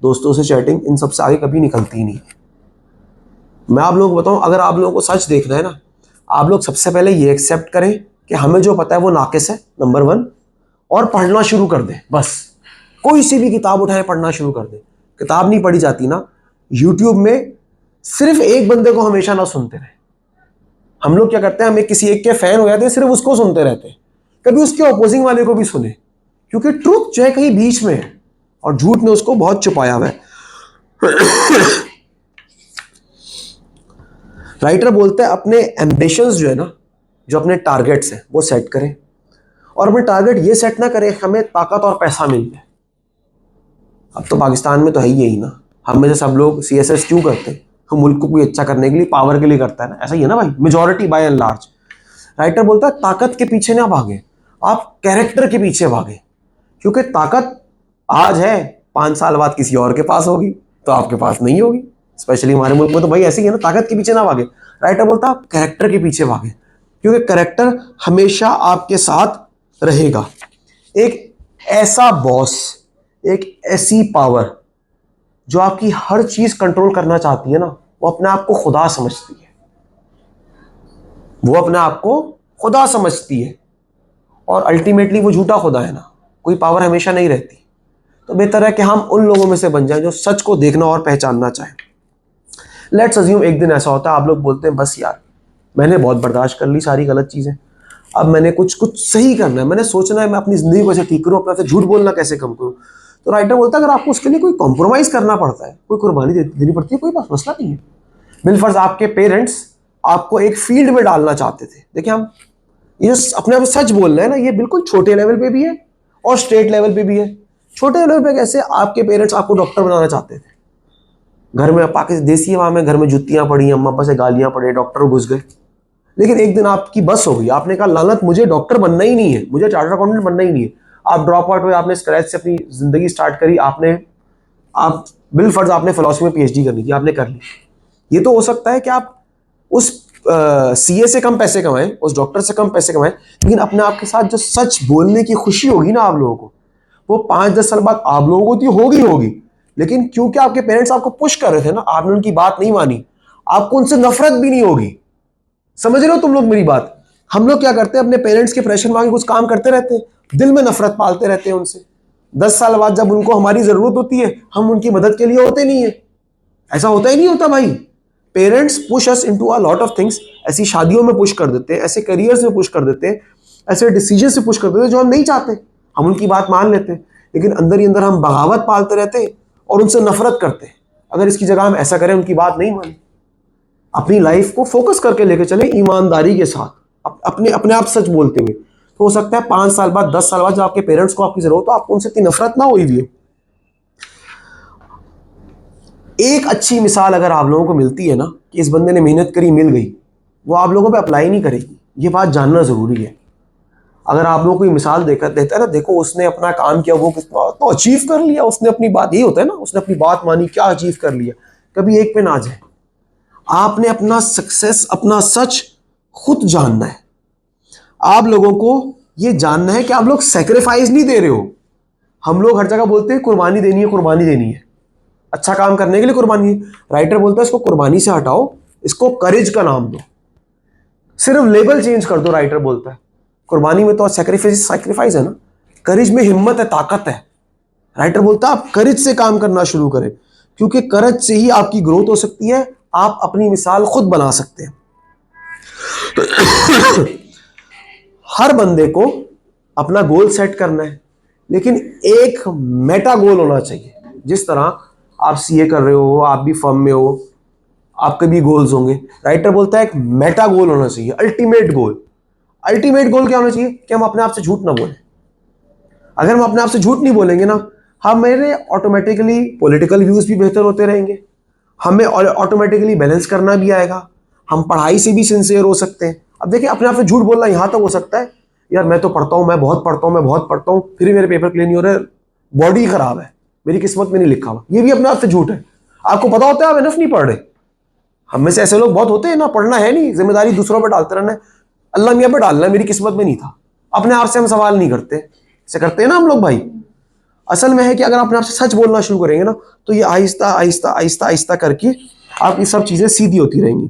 दोस्तों से चैटिंग, इन सब से आगे कभी निकलती ही नहीं। मैं आप लोगों को बताऊं, अगर आप लोगों को सच देखना है ना, आप लोग सबसे पहले ये एक्सेप्ट करें कि हमें जो पता है वो नाकिस है, नंबर 1, और पढ़ना शुरू कर दें। बस कोई सी भी किताब उठाएं, पढ़ना शुरू कर दें। किताब नहीं पढ़ी जाती ना, यूट्यूब में सिर्फ एक बंदे को हमेशा ना सुनते रहे। हम लोग क्या करते हैं, हमें किसी एक के फैन हो जाते हैं, सिर्फ उसको सुनते रहते हैं, कभी उसके ऑपोजिंग वाले को भी सुने, क्योंकि ट्रुथ जो है कहीं बीच में है और झूठ ने उसको बहुत छुपाया हुआ है। राइटर बोलते हैं अपने एम्बिशंस जो है ना, जो अपने टारगेट्स हैं वो सेट करें, और अपने टारगेट ये सेट ना करें हमें ताकत और पैसा मिल जाए। अब तो पाकिस्तान में तो है ही यही ना, हम में से सब लोग CSS क्यों करते हैं? हम मुल्क को कोई अच्छा करने के लिए, पावर के लिए करता है ना, ऐसा ही है ना भाई, majority by and large. Writer बोलता है ताकत के पीछे ना भागे, आप कैरेक्टर के पीछे भागे, क्योंकि ताकत आज है, 5 साल बाद किसी और के पास होगी, तो आपके पास नहीं होगी। स्पेशली हमारे मुल्क में तो भाई ऐसे ही है ना, ताकत के पीछे ना भागे। राइटर बोलता है आप कैरेक्टर के पीछे भागे, क्योंकि कैरेक्टर हमेशा आपके साथ रहेगा। एक ऐसा बॉस, एक ऐसी पावर जो आपकी हर चीज कंट्रोल करना चाहती है ना, वो अपने आप को खुदा समझती है, वो अपने आप को खुदा समझती है, और अल्टीमेटली वो झूठा खुदा है ना, कोई पावर हमेशा नहीं रहती। तो बेहतर है कि हम उन लोगों में से बन जाएं जो सच को देखना और पहचानना चाहें। लेट्स अज्यूम एक दिन ऐसा होता है, आप लोग बोलते हैं बस यार मैंने बहुत बर्दाश्त कर ली सारी गलत चीजें, अब मैंने कुछ सही करना है, मैंने सोचना है मैं अपनी जिंदगी को कैसे ठीक करूं, अपने से झूठ बोलना कैसे कम करूं। तो राइटर बोलता है अगर आपको उसके लिए कोई कॉम्प्रोमाइज करना पड़ता है, कोई कुर्बानी देनी पड़ती है, कोई बात मसला नहीं है। बिलफर्ज आपके पेरेंट्स आपको एक फील्ड में डालना चाहते थे, देखिए हम ये अपने आप सच बोल रहे हैं ना, ये बिल्कुल छोटे लेवल पे भी है और स्टेट लेवल पे भी है। छोटे लेवल पे कैसे, आपके पेरेंट्स आपको डॉक्टर बनाना चाहते थे, घर में पाकिस्तान देसी हवा में घर में जुतियां पड़ी, अम्मा अब्बा से गालियां पड़ी, डॉक्टर घुस गए। लेकिन एक दिन आपकी बस हो गई, आपने कहा लानत मुझे डॉक्टर बनना ही नहीं है, मुझे चार्टर्ड अकाउंटेंट बनना ही नहीं है। आप ड्रॉप आउट हुए, आपने स्क्रैच से अपनी जिंदगी स्टार्ट करी, आप बिलफर्ज आपने फिलॉसफी में PhD करनी थी, आपने कर ली। ये तो हो सकता है कि आप उस CA से कम पैसे कमाएं, उस डॉक्टर से कम पैसे कमाएं, लेकिन अपने आप के साथ जो सच बोलने की खुशी होगी ना आप लोगों को, वो 5-10 साल बाद आप लोगों को तो होगी। लेकिन क्योंकि आपके पेरेंट्स आपको पुश कर रहे थे ना, आपने उनकी बात नहीं मानी, आपको उनसे नफरत भी नहीं होगी। समझ रहे हो तुम लोग मेरी बात? हम लोग क्या करते हैं, अपने पेरेंट्स के प्रेशर में आके कुछ काम करते रहते हैं, दिल में नफरत पालते रहते हैं उनसे। 10 साल बाद जब उनको हमारी जरूरत होती है, हम उनकी मदद के लिए होते नहीं है। ऐसा होता ही नहीं होता भाई। Parents push us into a lot of things, ऐसी शादियों में पुश कर देते हैं, ऐसे करियर्स में पुश कर देते हैं, ऐसे डिसीजन से पुश कर देते हैं जो हम नहीं चाहते। हम उनकी बात मान लेते हैं, लेकिन अंदर ही अंदर हम बगावत पालते रहते हैं और उनसे नफरत करते हैं। अगर इसकी जगह हम ऐसा करें, उनकी बात नहीं माने, अपनी लाइफ को फोकस करके लेके चले ईमानदारी के साथ, अपने अपने आप सच बोलते हुए, तो हो सकता है 5 साल बाद 10 साल बाद जब आपके पेरेंट्स को आपकी जरूरत हो, आपको उनसे इतनी नफरत ना हुई भी हो। एक अच्छी मिसाल अगर आप लोगों को मिलती है ना कि इस बंदे ने मेहनत करी मिल गई, वो आप लोगों पे अप्लाई नहीं करेगी, ये बात जानना जरूरी है। अगर आप लोगों को ये मिसाल देकर देता है ना, देखो उसने अपना काम किया, वो कितना तो अचीव कर लिया उसने, अपनी बात यही होता है ना, उसने अपनी बात मानी, क्या अचीव कर लिया। कभी एक पे ना जाए, आपने अपना सक्सेस, अपना सच खुद जानना है। आप लोगों को ये जानना है कि आप लोग सेक्रीफाइस नहीं दे रहे हो। हम लोग हर जगह बोलते हैं कुर्बानी देनी है, कुर्बानी देनी है, अच्छा काम करने के लिए कुर्बानी। राइटर बोलता है इसको कुर्बानी से हटाओ, इसको करेज का नाम दो, सिर्फ लेबल चेंज कर दो। राइटर बोलता है कुर्बानी में तो सैक्रिफाइस है ना, करेज में हिम्मत है, ताकत है। राइटर बोलता है आप करेज से काम करना शुरू करें, क्योंकि करेज से ही आपकी ग्रोथ हो सकती है, आप अपनी मिसाल खुद बना सकते हैं। हर बंदे को अपना गोल सेट करना है, लेकिन एक मेटा गोल होना चाहिए। जिस तरह आप CA कर रहे हो, आप भी फर्म में हो, आपके भी गोल्स होंगे। राइटर बोलता है एक मेटा गोल होना चाहिए, अल्टीमेट गोल। अल्टीमेट गोल क्या होना चाहिए कि हम अपने आप से झूठ ना बोलें। अगर हम अपने आप से झूठ नहीं बोलेंगे ना, हमें ऑटोमेटिकली पॉलिटिकल व्यूज भी बेहतर होते रहेंगे, हमें ऑटोमेटिकली बैलेंस करना भी आएगा, हम पढ़ाई से भी सिंसियर हो सकते हैं। अब देखिए अपने आप से झूठ बोलना यहां तक हो सकता है, यार मैं तो पढ़ता हूं, मैं बहुत पढ़ता हूं, मैं बहुत पढ़ता हूं, फिर भी मेरे पेपर क्लियर नहीं हो रहे, बॉडी खराब है, मेरी किस्मत में नहीं लिखा हुआ, ये भी अपने आप से झूठ है। आपको पता होता है आप इनफ नहीं पढ़ रहे। हम में से ऐसे लोग बहुत होते हैं ना, पढ़ना है नहीं, जिम्मेदारी दूसरों पर डालते रहना है, अल्लाह मियां पर डालना है, मेरी किस्मत में नहीं था। अपने आप से हम सवाल नहीं करते, ऐसे करते हैं ना हम लोग भाई। असल में है कि अगर अपने आप से सच बोलना शुरू करेंगे ना, तो ये आहिस्ता आहिस्ता आहिस्ता आहिस्ता करके आपकी सब चीजें सीधी होती रहेंगी।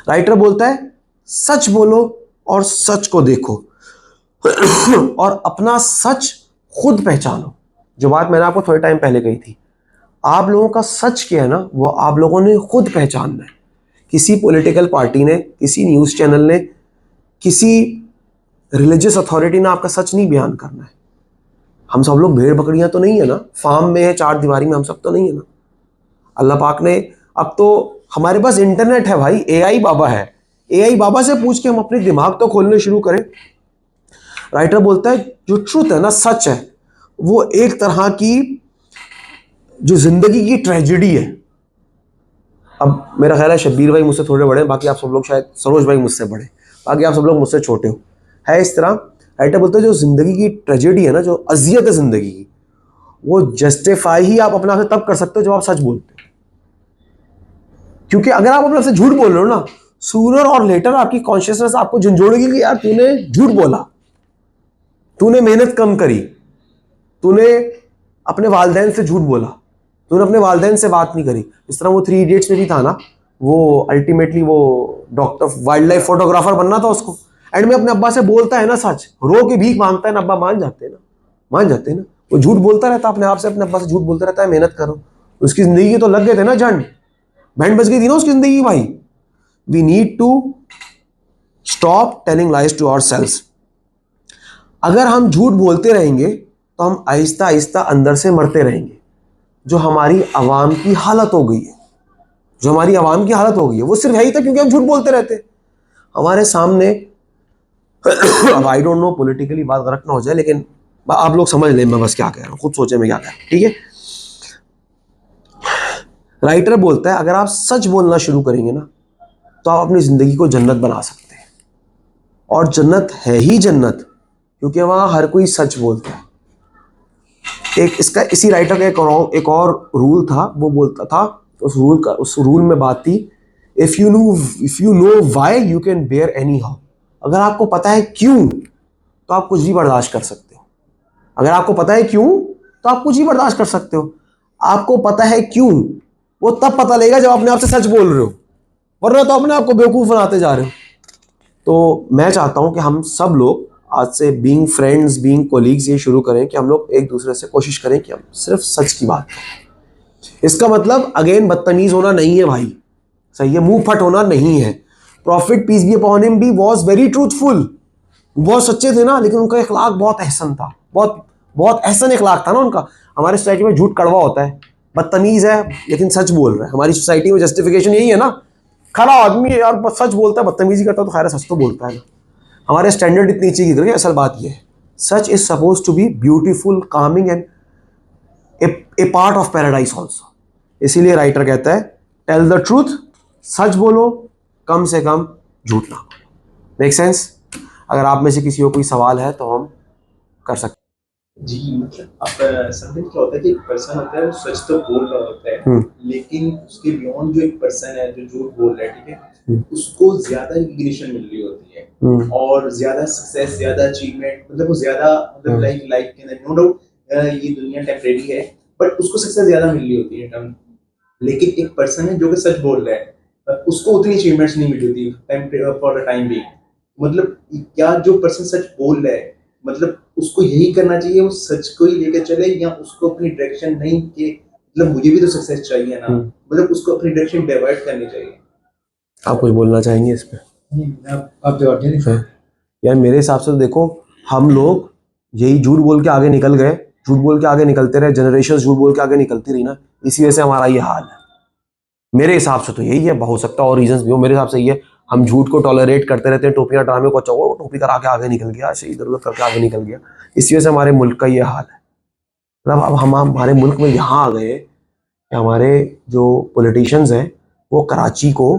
राइटर बोलता है सच बोलो और सच को देखो और अपना सच खुद पहचानो। जो बात मैंने आपको थोड़े टाइम पहले कही थी, आप लोगों का सच क्या है ना, वो आप लोगों ने खुद पहचानना है। किसी पॉलिटिकल पार्टी ने, किसी न्यूज़ चैनल ने, किसी रिलीजियस अथॉरिटी ने आपका सच नहीं बयान करना है। हम सब लोग भेड़ बकरियां तो नहीं है ना, फार्म में है, चार दीवारी में हम सब तो नहीं है ना। अल्लाह पाक ने, अब तो हमारे पास इंटरनेट है भाई, एआई बाबा है, एआई बाबा से पूछ के हम अपने दिमाग तो खोलने शुरू करें। राइटर बोलता है जो ट्रुथ है ना, सच है, वो एक तरह की जो जिंदगी की ट्रेजेडी है। अब मेरा ख्याल है शब्बीर भाई मुझसे थोड़े बड़े हैं, बाकी आप सब लोग शायद, सरोज भाई मुझसे बड़े, बाकी आप सब लोग मुझसे छोटे हो, है इस तरह। राइटर बोलते हैं जो जिंदगी की ट्रेजेडी है ना, जो अजियत है जिंदगी की, वो जस्टिफाई ही आप अपने आप से तब कर सकते हो जब आप सच बोलते हो। क्योंकि अगर आप अपने आप से झूठ बोल रहे हो ना, सूनर और लेटर आपकी कॉन्शियसनेस आपको झंझोड़ेगी कि यार तूने झूठ बोला, तूने मेहनत कम करी, तूने अपने वालिदैन से झूठ बोला, तूने अपने वालिदैन से बात नहीं करी। इस तरह वो 3 इडियट्स में भी था ना, वो अल्टीमेटली वो डॉक्टर वाइल्ड लाइफ फोटोग्राफर बनना था उसको, एंड में अपने अब्बा से बोलता है ना सच, रो के भीख मांगता है ना, अब्बा मान जाते हैं ना, मान जाते हैं ना। वो झूठ बोलता रहता अपने आप से, अपने अब्बा से झूठ बोलता रहता है, मेहनत करो। उसकी जिंदगी के तो लग गए थे ना जंग, बैंड बज गई थी ना उसकी जिंदगी भाई। We need to stop telling lies to ourselves. अगर हम झूठ बोलते रहेंगे तो हम आहिस्ता आहिस्ता अंदर से मरते रहेंगे, जो हमारी आवाम की हालत हो गई है, जो हमारी आवाम की हालत हो गई है वो सिर्फ यही था क्योंकि हम झूठ बोलते रहते। हमारे सामने अब आई डोंट नो पॉलिटिकली बात गलत ना हो जाए, लेकिन आप लोग समझ लें मैं बस क्या कह रहा हूँ, खुद सोचे मैं क्या कह रहा हूँ, ठीक है। राइटर बोलता है अगर आप सच बोलना शुरू करेंगे ना, तो आप अपनी जिंदगी को जन्नत बना सकते हैं। और जन्नत है ही जन्नत, क्योंकि वहां हर कोई सच बोलता है। एक इसका, इसी राइटर का एक और रूल था, वो बोलता था, उस रूल में बात थी, if you know why you can bear anyhow. अगर आपको पता है क्यों, तो आप कुछ भी बर्दाश्त कर सकते हो। अगर आपको पता है क्यों, तो आप कुछ भी बर्दाश्त कर सकते हो। आपको पता है क्यों, वो तब पता लगेगा जब अपने आप से सच बोल रहे हो, वरना तो अपने आप को बेवकूफ बनाते जा रहे हो। तो मैं चाहता हूं कि हम सब लोग आज से बीइंग फ्रेंड्स, बीइंग कोलीग्स, ये शुरू करें कि हम लोग एक दूसरे से कोशिश करें कि हम सिर्फ सच की बात करें। इसका मतलब अगेन बदतमीज होना नहीं है भाई, सही है, मुंह फट होना नहीं है। Prophet peace be upon him भी वाज वेरी ट्रूथफुल, बहुत सच्चे थे ना, लेकिन उनका इखलाक बहुत एहसन था, बहुत बहुत एहसन इखलाक था ना उनका। हमारे सोसाइटी में झूठ कड़वा होता है, बदतमीज है लेकिन सच बोल रहा है। हमारी सोसाइटी में जस्टिफिकेशन यही है ना, खरा आदमी है यार, सच बोलता है, बदतमीजी करता है तो खैर है, सच तो बोलता है ना। हमारे स्टैंडर्ड इतनी नीचे की करके, असल बात यह है, सच is suppose to be beautiful, coming and a part of paradise also. इसीलिए राइटर कहता है टेल द ट्रूथ, सच बोलो, कम से कम झूठ ना बोलो। Make sense? अगर आप में से किसी को कोई सवाल है तो हम कर सकते जी। मतलब अब समथिंग क्या होता है कि एक पर्सन होता है वो सच तो बोल रहा होता है, लेकिन उसके बियॉन्ड जो एक पर्सन है जो झूठ बोल रहा है, ठीक है, उसको ज्यादा रिकग्निशन मिल रही होती है और ज्यादा सक्सेस, ज्यादा अचीवमेंट, मतलब वो ज्यादा, मतलब लाइक नो डाउट ये दुनिया टेम्परेरी है, बट उसको सक्सेस ज्यादा मिल रही होती है टर्म। लेकिन एक पर्सन है जो कि सच बोल रहा है, उसको उतनी अचीवमेंट्स नहीं मिल रही फॉर द टाइम बीइंग। मतलब क्या जो पर्सन सच बोल रहा है, मतलब उसको यही करना चाहिए, वो सच को ही लेकर चले, या उसको अपनी डायरेक्शन नहीं कि मतलब मुझे भी तो सक्सेस चाहिए ना, मतलब उसको अपनी डायरेक्शन डाइवर्ट करनी चाहिए। आप कुछ बोलना चाहेंगे इस पे? आप जवाब दे दीजिए। यार मेरे हिसाब से तो देखो, हम लोग यही झूठ बोल के आगे निकल गए, झूठ बोल के आगे निकलते रहे, जनरेशन झूठ बोल के आगे निकलती रही ना, इसी वजह से हमारा ये हाल है। मेरे हिसाब से तो यही है, हो सकता है और रीजंस भी हो, मेरे हिसाब से ये, हम झूठ को टॉलरेट करते रहते हैं, टोपियां ड्रामे को, वो टोपी करा के आगे निकल गया, ऐसे इधर उधर करके आगे निकल गया, इसी वजह से हमारे मुल्क का ये हाल है। मतलब अब हम हमारे मुल्क में यहाँ आ गए कि हमारे जो पॉलिटिशियंस हैं वो कराची को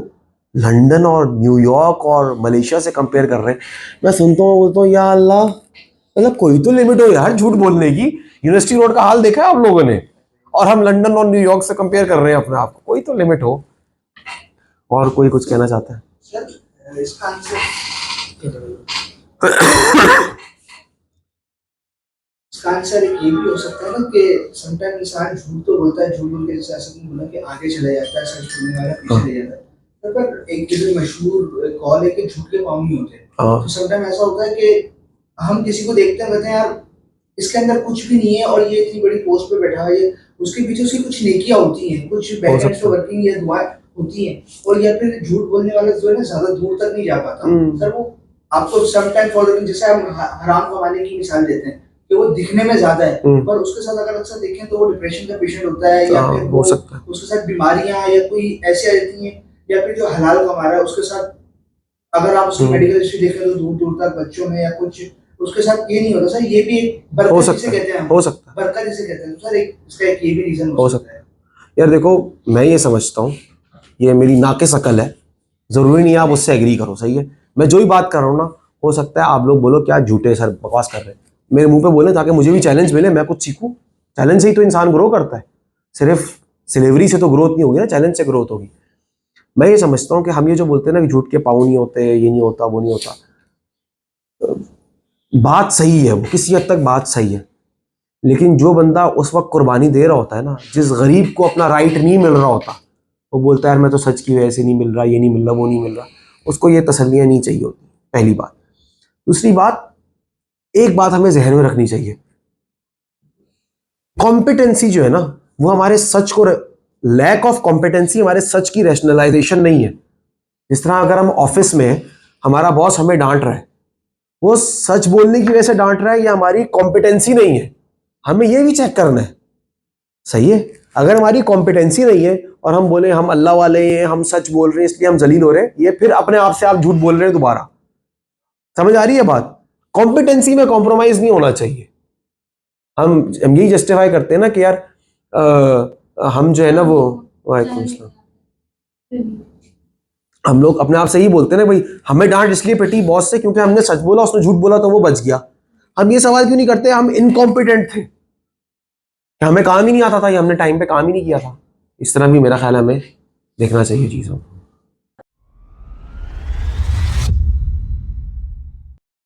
लंदन और न्यूयॉर्क और मलेशिया से कंपेयर कर रहे हैं। मैं सुनता हूँ, बोलता हूँ या अल्लाह, मतलब कोई तो लिमिट हो यार झूठ बोलने की। यूनिवर्सिटी रोड का हाल देखा है आप लोगों ने, और हम लंदन और न्यूयॉर्क से कंपेयर कर रहे हैं अपने आप को, कोई तो लिमिट हो। और कोई कुछ कहना चाहता है? सर इसका आंसर इसका आंसर ये भी हो सकता है ना कि समटाइम इंसान झूठ तो बोलता है, झूठ बोल के जैसे ऐसा नहीं बोला कि आगे चले जाता है, सच बोलने वाला पीछे ले जाता है। पर एक जो मशहूर कॉल है कि झूठ के पाँव नहीं होते, तो समटाइम ऐसा होता है कि हम किसी को देखते हैं, कहते हैं यार इसके अंदर कुछ भी नहीं है और ये इतनी बड़ी पोस्ट पे बैठा है, उसके पीछे उसकी कुछ नेकियां होती हैं, कुछ बैकएंड पे वर्किंग या दुआएं होती हैं, और या फिर झूठ बोलने वाला जो है ना ज्यादा दूर तक नहीं जा पाता सर। वो आपको समटाइम फॉर जैसे हम हराम कमाने की मिसाल देते हैं कि वो दिखने में ज्यादा है, पर उसके साथ अगर अक्सर देखें तो वो डिप्रेशन का पेशेंट होता है, या फिर हो सकता है उसके साथ बीमारियां या कोई ऐसी आ जाती हैं, या फिर जो हलाल कमा रहा है उसके साथ अगर आप उसकी मेडिकल हिस्ट्री देखें तो दूर दूर तक बच्चों में या कुछ उसके साथ ये नहीं होता सर। ये भी एक बरकत जिसे कहते हैं, हो सकता है बरकत जिसे कहते हैं, तो सर एक इसका एक ये भी रीजन हो सकता है। यार देखो, मैं ये समझता हूँ, ये मेरी नाक़िस अकल है, ज़रूरी नहीं आप उससे एग्री करो, सही है। मैं जो ही बात कर रहा हूँ ना, हो सकता है आप लोग बोलो क्या झूठे सर बकवास कर रहे हैं, मेरे मुंह पे बोले ताकि मुझे भी चैलेंज मिले, मैं कुछ सीखूं। चैलेंज से ही तो इंसान ग्रो करता है, सिर्फ स्लेवरी से तो ग्रोथ नहीं होगी ना, चैलेंज से ग्रोथ होगी। मैं ये समझता हूँ कि हम ये जो बोलते हैं ना कि झूठ के पाँव नहीं होते, ये नहीं होता, वो नहीं होता, बात सही है, वो किसी हद तक बात सही है, लेकिन जो बंदा उस वक्त कुर्बानी दे रहा होता है ना, जिस गरीब को अपना राइट नहीं मिल रहा होता, वो बोलता है यार मैं तो सच की वजह से नहीं मिल रहा, ये नहीं मिल रहा, वो नहीं मिल रहा, उसको ये तसल्लियाँ नहीं चाहिए होती, पहली बात। दूसरी बात, एक बात हमें जहन में रखनी चाहिए, कॉम्पिटेंसी जो है ना, वो हमारे सच को, लैक ऑफ कॉम्पिटेंसी हमारे सच की रैशनलाइजेशन नहीं है। जिस तरह अगर हम ऑफिस में हमारा बॉस हमें डांट रहा है, वो सच बोलने की वजह से डांट रहा है या हमारी कॉम्पिटेंसी नहीं है, हमें ये भी चेक करना है, सही है। अगर हमारी कॉम्पिटेंसी नहीं है और हम बोले हम अल्लाह वाले हैं, हम सच बोल रहे हैं इसलिए हम जलील हो रहे हैं, ये फिर अपने आप से आप झूठ बोल रहे हैं दोबारा। समझ आ रही है बात? कॉम्पिटेंसी में कॉम्प्रोमाइज नहीं होना चाहिए। हम यही जस्टिफाई करते हैं ना कि यार हम जो है ना वो, वालेकुम सलाम, हम लोग अपने आप से ही बोलते हैं ना भाई हमें डांट इसलिए पिटी बॉस से क्योंकि हमने सच बोला, उसने झूठ बोला तो वो बच गया। हम ये सवाल क्यों नहीं करते हम इनकॉम्पिटेंट थे, हमें काम ही नहीं आता था या हमने टाइम पे काम ही नहीं किया था। इस तरह भी मेरा ख्याल है हमें देखना चाहिए चीज़ों को।